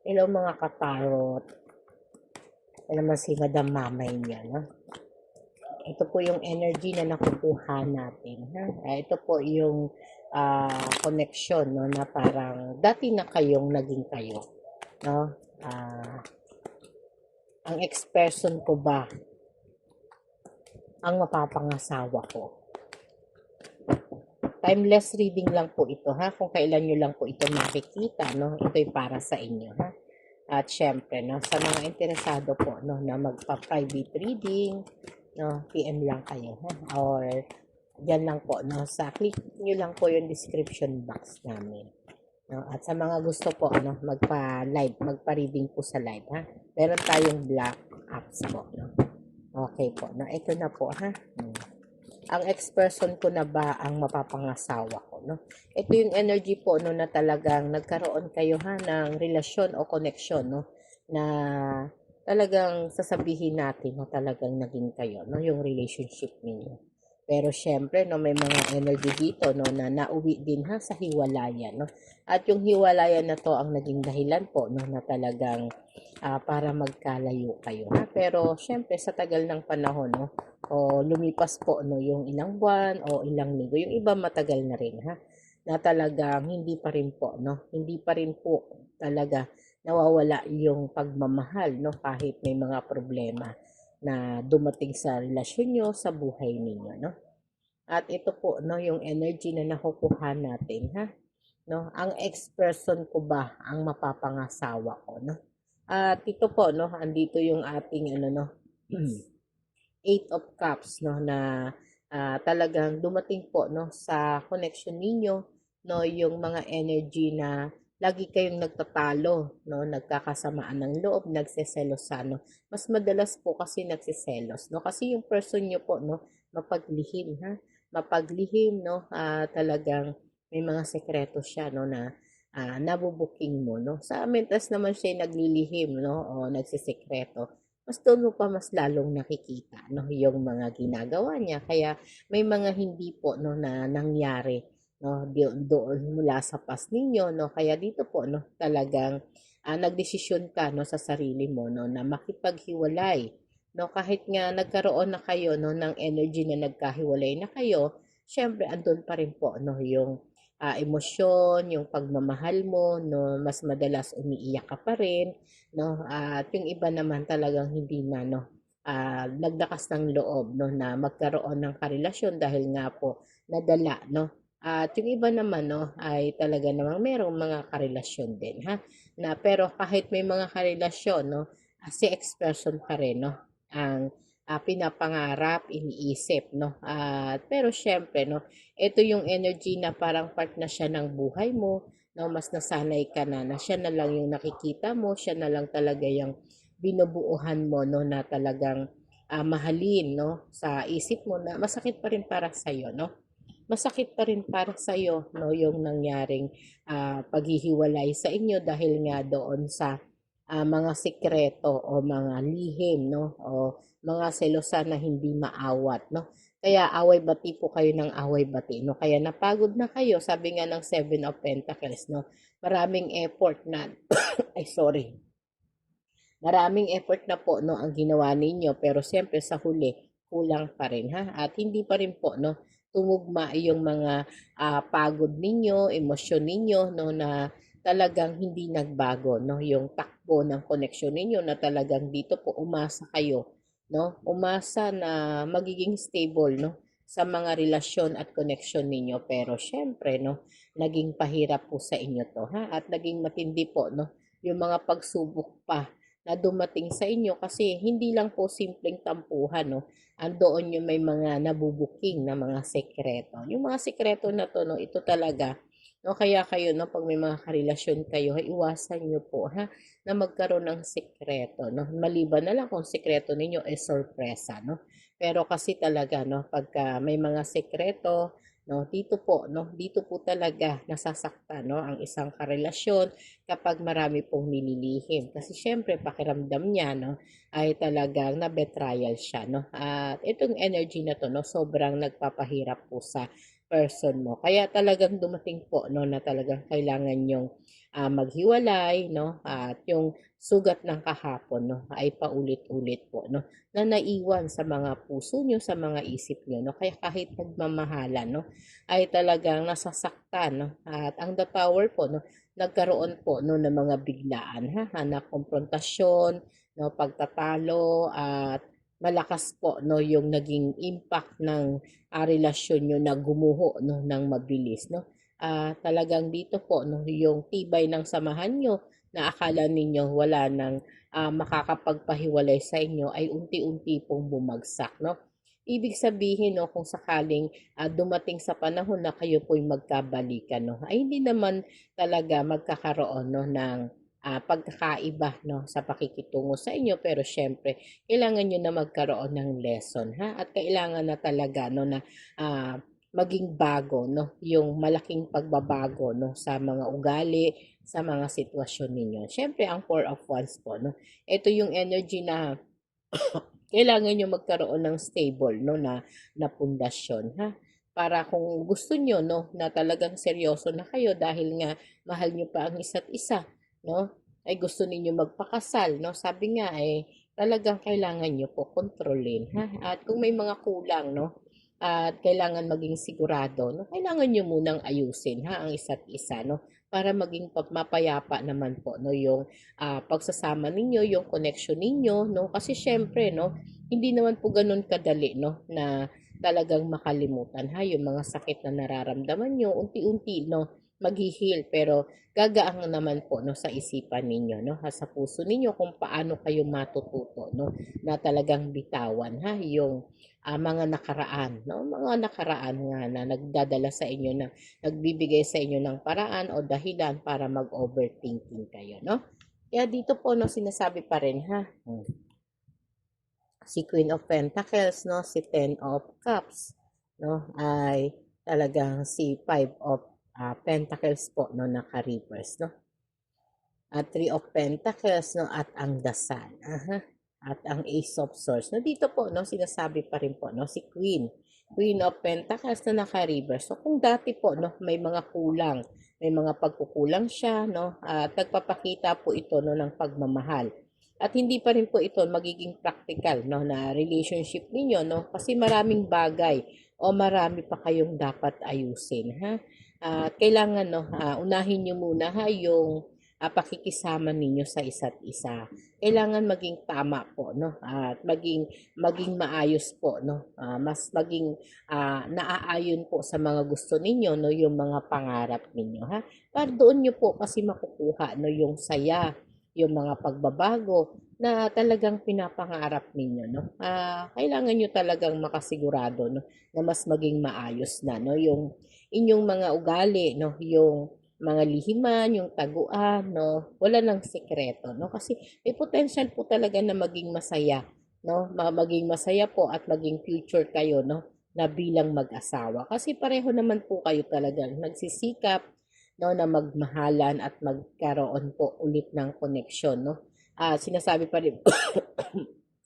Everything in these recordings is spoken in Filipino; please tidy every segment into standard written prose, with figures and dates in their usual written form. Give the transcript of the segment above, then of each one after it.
Hello mga kaparot. Alam naman si Madam Mamay niya, no? Ito po yung energy na nakukuha natin. Ha? Ito po yung connection, no? Na parang dati na kayong naging kayo. No? Ah, ang ex-person ko ba ang mapapangasawa ko? Timeless reading lang po ito, ha? Kung kailan nyo lang po ito makikita, no? Ito'y para sa inyo, ha? At syempre, no, sa mga interesado po, no, na magpa-private reading, no, PM lang kayo, ha? Or diyan lang po, no, sa click nyo lang po yung description box namin. No? At sa mga gusto po, no, magpa-live, magpa-reading po sa live, ha? Meron tayong black apps po, no? Okay po, no, ito na po, ha? Ang ex-person ko na ba ang mapapangasawa ko, no? Ito yung energy po, no, na talagang nagkaroon kayo, ha, ng relasyon o connection, no, na talagang sasabihin natin, no, talagang naging kayo, no, yung relationship ninyo. Pero syempre, no, may mga energy dito, no, na nauwi din, ha, sa hiwalayan, no. At yung hiwalayan na to ang naging dahilan po, no, na talagang para magkalayo kayo, ha. Pero syempre, sa tagal ng panahon, no, o lumipas po, no, yung ilang buwan o ilang linggo, yung iba matagal na rin, ha, na talagang hindi pa rin po, no, hindi pa rin po talaga nawawala yung pagmamahal, no, kahit may mga problema na dumating sa relasyon nyo, sa buhay ninyo, no. At ito po, no, yung energy na nakukuha natin, ha, no, ang ex-person ko ba ang mapapangasawa ko, no. At ito po, no, andito yung ating ano, no, Eight of Cups, no, na talagang dumating po, no, sa connection ninyo, no, yung mga energy na lagi kayong nagtatalo, no, nagkakasamaan ng loob, nagseselosan, no. Mas madalas po kasi nagseselos, no, kasi yung person nyo po, no, mapaglihim, ha, mapaglihim, no, talagang may mga sekreto siya, no, na nabubuking mo, no. Sa amin, tas naman siya naglilihim, no, o nagsisekreto, mas doon mo pa mas lalong nakikita, no, yung mga ginagawa niya. Kaya may mga hindi po, no, na nangyari, no, doon mula sa past ninyo, no. Kaya dito po, no, talagang nagdesisyon ka, no, sa sarili mo, no, na makipaghiwalay, no, kahit nga nagkaroon na kayo, no, ng energy na nagkahiwalay na kayo. Syempre andun pa rin po, no, yung emosyon, yung pagmamahal mo, no, mas madalas umiiyak ka pa rin, no, at yung iba naman talagang hindi na, no, naglakas ng loob, no, na magkaroon ng karelasyon dahil nga po nadala, no. At yung iba naman, no, ay talaga namang merong mga karelasyon din, ha, na pero kahit may mga karelasyon, no, si expression pa rin, no, ang pinapangarap, iniisip, no. Pero syempre, no, ito yung energy na parang part na siya ng buhay mo, no, mas nasanay ka na siya na lang yung nakikita mo, siya na lang talaga yung binubuuhan mo, no, na talagang mahalin, no, sa isip mo na masakit pa rin para sa iyo, no. Masakit pa rin para sa iyo, no, yung nangyaring paghihiwalay sa inyo dahil nga doon sa mga sikreto o mga lihim, no, o mga selosan na hindi maawat, no. Kaya away-bati po kayo ng away-bati, no. Kaya napagod na kayo, sabi nga ng Seven of Pentacles, no. Maraming effort na, ay sorry, maraming effort na po, no, ang ginawa ninyo, pero siyempre sa huli kulang pa rin, ha, at hindi pa rin po, no, tumugma yung mga pagod ninyo, emosyon ninyo, no, na talagang hindi nagbago, no, yung takbo ng koneksyon ninyo na talagang dito po umasa kayo, no, umasa na magiging stable, no, sa mga relasyon at koneksyon ninyo, pero syempre, no, naging pahirap po sa inyo to, ha, at naging matindi po, no, yung mga pagsubok pa na dumating sa inyo kasi hindi lang po simpleng tampuhan, no. Andoon yung may mga nabubuking na mga sekreto. Yung mga sekreto na to, no, ito talaga, no, kaya kayo, no, pag may mga karelasyon kayo, ay iwasan nyo po, ha, na magkaroon ng sekreto, no. Maliban na lang kung sekreto ninyo ay sorpresa, no. Pero kasi talaga, no, pagka may mga sekreto, no, dito po, no, dito po talaga nasasaktan, no, ang isang karelasyon kapag marami pong nililihim. Kasi syempre pakiramdam niya, no, ay talagang na-betrayal siya, no. At itong energy na to, no, sobrang nagpapahirap po sa person mo. Kaya talagang dumating po, no, na talagang kailangan yung maghiwalay, no? At yung sugat ng kahapon, no, ay paulit-ulit po, no, na naiwan sa mga puso nyo, sa mga isip nyo, no? Kaya kahit nagmamahalan, no, ay talagang nasasaktan, no? At ang the power po, no, nagkaroon po, no, ng mga biglaan, na komprontasyon, no, pagtatalo, at malakas po, no, yung naging impact ng relasyon nyo na gumuho, no, ng mabilis, no. Talagang dito po, no, yung tibay ng samahan nyo na akala ninyo wala nang makakapagpahiwalay sa inyo ay unti-unti pong bumagsak, no. Ibig sabihin, no, kung sakaling dumating sa panahon na kayo po'y magkabalikan, no, ay hindi naman talaga magkakaroon, no, ng pagkakaiba, no, sa pakikitungo sa inyo, pero syempre kailangan nyo na magkaroon ng lesson, at kailangan na talaga, no, na maging bago, no, yung malaking pagbabago, no, sa mga ugali, sa mga sitwasyon ninyo. Syempre ang Four of Wands po, no, ito yung energy na kailangan nyo magkaroon ng stable, no, na pundasyon, para kung gusto nyo, no, na talagang seryoso na kayo dahil nga mahal nyo pa ang isa't isa, no, ay gusto ninyo magpakasal, no, sabi nga talagang kailangan nyo po kontrolin, at kung may mga kulang, no, at kailangan maging sigurado, no, kailangan nyo munang ayusin, ang isa't isa, no, para maging mapayapa naman po, no, yung pagsasama ninyo, yung connection ninyo, no, kasi syempre, no, hindi naman po ganun kadali, no, na talagang makalimutan, yung mga sakit na nararamdaman nyo, unti-unti, no, maghihil, pero gagaan naman po, no, sa isipan ninyo, no, sa puso ninyo kung paano kayo matututo, no, na talagang bitawan, yung mga nakaraan, no, mga nakaraan nga na nagdadala sa inyo na nagbibigay sa inyo ng paraan o dahilan para mag-overthinking kayo, no. Kaya dito po, no, sinasabi pa rin, si Queen of Pentacles, no, si Ten of Cups, no, ay talagang si Five of Pentacles po, no, naka-reverse, no. At Three of Pentacles, no, at ang dasal. At ang Ace of Swords. No, dito po, no, sinasabi pa rin po, no, si Queen of Pentacles na naka-reverse. So, kung dati po, no, may mga kulang, may mga pagkukulang siya, no, at nagpapakita po ito, no, ng pagmamahal. At hindi pa rin po ito magiging practical, no, na relationship ninyo, no, kasi maraming bagay o marami pa kayong dapat ayusin, At kailangan, no, unahin nyo muna, yung pakikisama ninyo sa isa't isa. Kailangan maging tama po, no, at maging maayos po, no, mas maging naaayon po sa mga gusto ninyo, no, yung mga pangarap ninyo, para doon nyo po kasi makukuha, no, yung saya, yung mga pagbabago na talagang pinapangarap ninyo, no. Kailangan nyo talagang makasigurado, no, na mas maging maayos na, no, yung inyong mga ugali, no, yung mga lihiman, yung taguan, no, wala ng sekreto, no, kasi may potential po talaga na maging masaya, no, maging masaya po at maging future kayo, no, na bilang mag-asawa. Kasi pareho naman po kayo talagang nagsisikap, no, na magmahalan at magkaroon po ulit ng connection, no. Sinasabi pa rin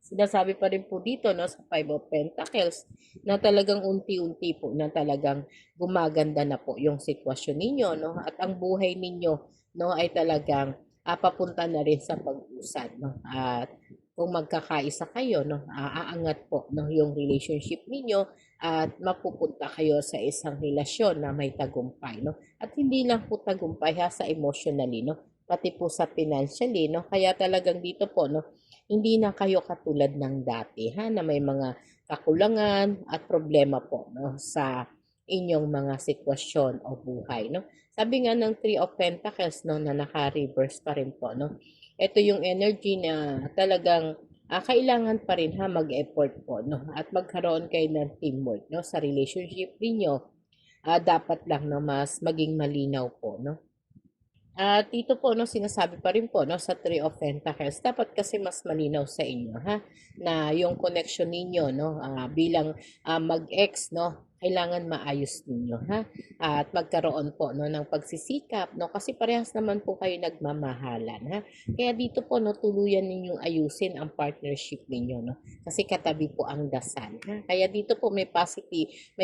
Sinasabi pa rin po dito, no, sa Five of Pentacles na talagang unti-unti po na talagang gumaganda na po yung sitwasyon ninyo, no, at ang buhay ninyo, no, ay talagang papunta na rin sa pag-usad, no, at kung magkakaisa kayo, no, aangat po, no, yung relationship ninyo at mapupunta kayo sa isang relasyon na may tagumpay, no, at hindi lang po tagumpay sa emotionally, no, pati po sa financially, no, kaya talagang dito po, no, hindi na kayo katulad ng dati, na may mga kakulangan at problema po, no, sa inyong mga sitwasyon o buhay, no. Sabi nga ng Three of Pentacles, no, na naka-reverse pa rin po, no. Ito yung energy na talagang kailangan pa rin, mag-effort po, no, at magkaroon kayo ng teamwork, no, sa relationship niyo. Dapat lang na mas maging malinaw po, no. At dito po, no, sinasabi pa rin po, no, sa Three of Pentacles, dapat kasi mas malinaw sa inyo, na yung connection ninyo, no, bilang mag-ex, no, kailangan maayos ninyo, at magkaroon po, no, ng pagsisikap, no, kasi parehas naman po kayo nagmamahalan, kaya dito po, no, tuluyan ninyong ayusin ang partnership ninyo, no, kasi katabi po ang dasal, kaya dito po may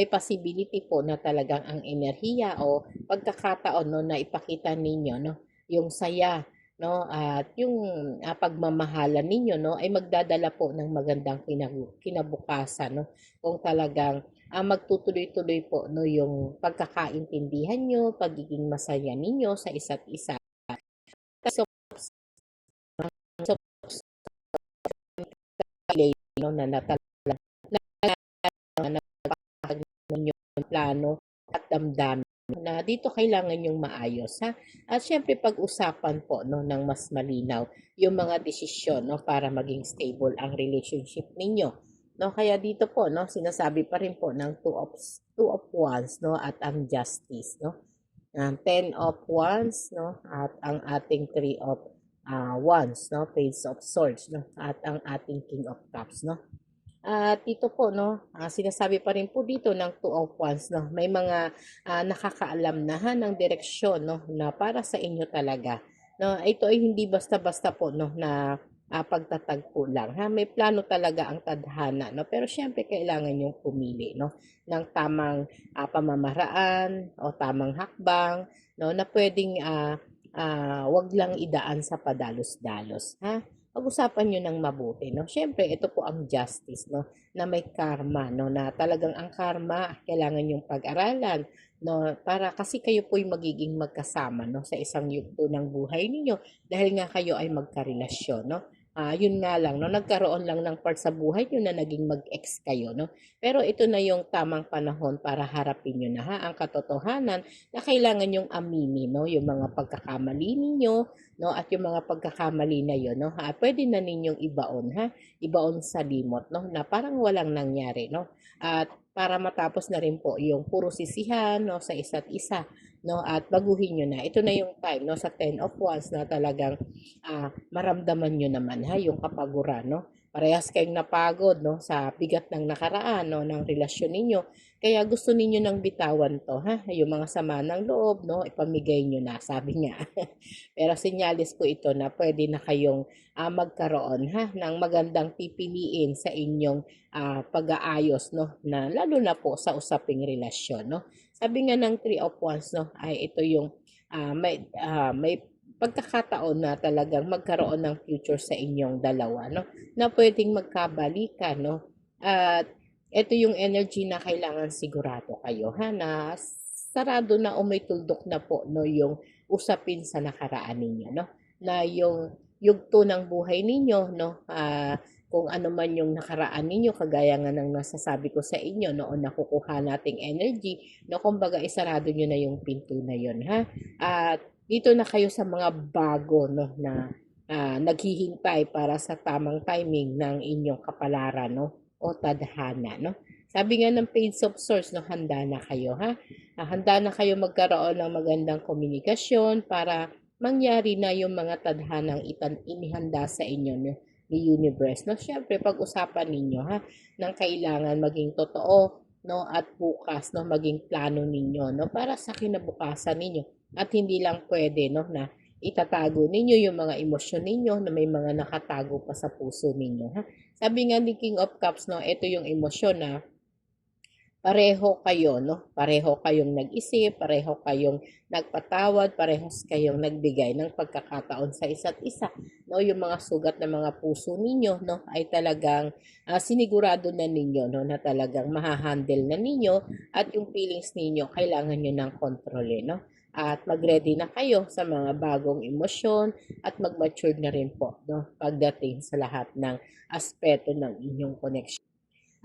possibility po na talagang ang enerhiya o pagkakataon, no, na ipakita ninyo, no, yung saya, no, at yung pagmamahalan ninyo, no, ay magdadala po ng magandang kinabukasan, no, kung talagang magtutuloy-tuloy po, no, yung pagkakaintindihan nyo, pagiging masaya ninyo sa isa't isa. So, so, no, na natalaga na yung plano at damdamin na dito kailangan yung maayos, ha. At syempre pag-usapan po, no, ng mas malinaw yung mga desisyon, no, para maging stable ang relationship ninyo, no. Kaya dito po, no, sinasabi pa rin po ng two of wands, no, at ang justice, no. Ten of wands, no, at ang ating three of wands, no, page of swords, no, at ang ating king of cups, no. At dito po, no, sinasabi pa rin po dito ng two of wands, no, may mga nakakaalam na ng direksyon, no, na para sa inyo talaga. No, ito ay hindi basta-basta po, no, na pagtatagpo lang, ha. May plano talaga ang tadhana, no. Pero syempre kailangan yung pumili, no, ng tamang pamamaraan o tamang hakbang, no, na pwedeng wag lang idaan sa padalos-dalos, ha. Pag-usapan niyo ng mabuti, no? Siyempre, ito po ang justice, no? Na may karma, no? Na talagang ang karma, kailangan yung pag-aralan, no? Para kasi kayo po'y magiging magkasama, no? Sa isang yugto ng buhay ninyo dahil nga kayo ay magkarelasyon, no? Yun nga lang, no? Nagkaroon lang ng part sa buhay nyo na naging mag-ex kayo, no? Pero ito na yung tamang panahon para harapin nyo na, ha? Ang katotohanan na kailangan yung aminin, no? Yung mga pagkakamali ninyo, no, at yung mga pagkakamali na yon, no, pwede na ninyong ibaon, ha, ibaon sa limot, no, na parang walang nangyari, no, at para matapos na rin po yung puro sisihan, no, sa isa't isa, no, at baguhin nyo na, ito na yung time, no, sa ten of wands na talagang maramdaman nyo naman, ha, yung kapaguran, no, parehas kayong napagod, no, sa bigat ng nakaraan, no, ng relasyon ninyo, kaya gusto ninyo nang bitawan to, ha, yung mga sama ng loob, no, ipamigay nyo na, sabi niya. Pero sinyalis po ito na pwede na kayong magkaroon, ha, ng magandang pipiliin sa inyong pag-aayos, no, na lalo na po sa usaping relasyon, no. Sabi nga ng Three of Wands, no, ay ito yung may pagkakataon na talagang magkaroon ng future sa inyong dalawa, no, na pwedeng magkabalikan, no. At ito yung energy na kailangan sigurado kayo, ha, na sarado na o may tuldok na po, no, yung usapin sa nakaraan ninyo, no, na yung yugto ng buhay ninyo, no, kung ano man yung nakaraan ninyo, kagaya nga ng nasasabi ko sa inyo noon, nakukuha nating energy, no, kumbaga isarado nyo na yung pinto na yon, ha. At dito na kayo sa mga bago, no, na naghihintay para sa tamang timing ng inyong kapalaran, no, o tadhana, no. Sabi nga ng Page of Swords, no, handa na kayo, ha. Handa na kayo magkaroon ng magandang komunikasyon para mangyari na yung mga tadhanang inihanda sa inyo ni universe, no. Syempre pag-usapan ninyo, ha, ng kailangan maging totoo, no, at bukas, no, maging plano ninyo, no, para sa kinabukasan ninyo, at hindi lang pwede, no, na itatago ninyo yung mga emosyon ninyo na may mga nakatago pa sa puso ninyo, ha. Sabi nga ni King of Cups, no, ito yung emosyon na pareho kayo, no? Pareho kayong nag-isip, pareho kayong nagpatawad, parehas kayong nagbigay ng pagkakataon sa isa't isa, no? Yung mga sugat ng mga puso ninyo, no, ay talagang sinigurado na ninyo, no, na talagang mahahandle na ninyo, at yung feelings ninyo kailangan nyo ng kontrol, no? At mag-ready na kayo sa mga bagong emosyon at mag-mature na rin po, no, pagdating sa lahat ng aspeto ng inyong connection.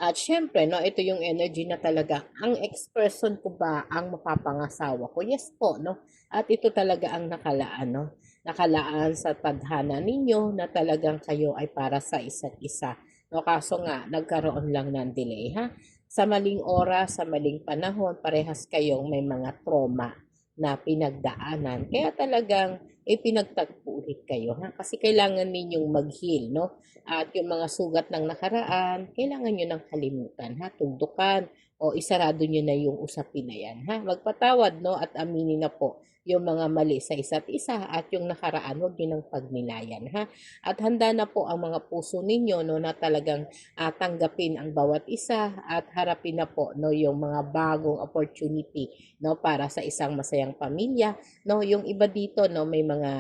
At syempre, no, ito yung energy na talaga, ang ex-person ko ba ang mapapangasawa ko? Yes po, no? At ito talaga ang nakalaan, no? Nakalaan sa tadhana ninyo na talagang kayo ay para sa isa't isa. No, kaso nga, nagkaroon lang ng delay, ha? Sa maling oras, sa maling panahon, parehas kayong may mga trauma na pinagdaanan. Kaya talagang pinagtagpo ulit kayo, ha? Kasi kailangan ninyong mag-heal, no? At yung mga sugat ng nakaraan, kailangan nyo ng kalimutan, ha? Tugdukan o isarado nyo na yung usapin na yan, ha? Magpatawad, no? At aminin na po yung mga mali sa isa't isa at yung nakaraan, huwag niyo nang pagnilayan, ha? At handa na po ang mga puso ninyo, no, na talagang tanggapin ang bawat isa at harapin na po, no, yung mga bagong opportunity, no, para sa isang masayang pamilya, no. Yung iba dito, no, may mga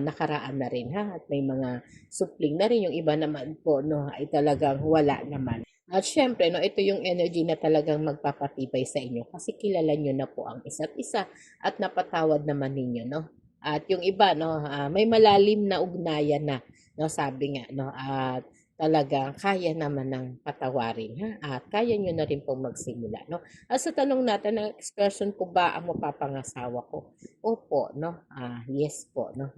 nakaraan na rin, ha, at may mga supling na rin. Yung iba naman po, no, ay talagang wala naman. At syempre, no, ito yung energy na talagang magpapatibay sa inyo kasi kilala nyo na po ang isa't isa at napatawad naman ninyo, no? At yung iba, no, may malalim na ugnayan na, no, sabi nga, no, at talagang kaya naman ng patawarin, ha? At kaya nyo na rin pong magsimula, no? At sa tanong natin, next person po ba ang mapapangasawa ko? Opo, no? Yes po, no?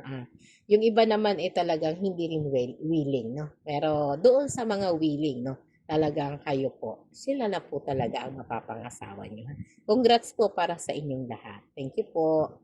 Yung iba naman ay talagang hindi rin willing, no? Pero doon sa mga willing, no? Talagang kayo po, sila na po talaga ang mapapangasawa nyo. Congrats po para sa inyong lahat. Thank you po.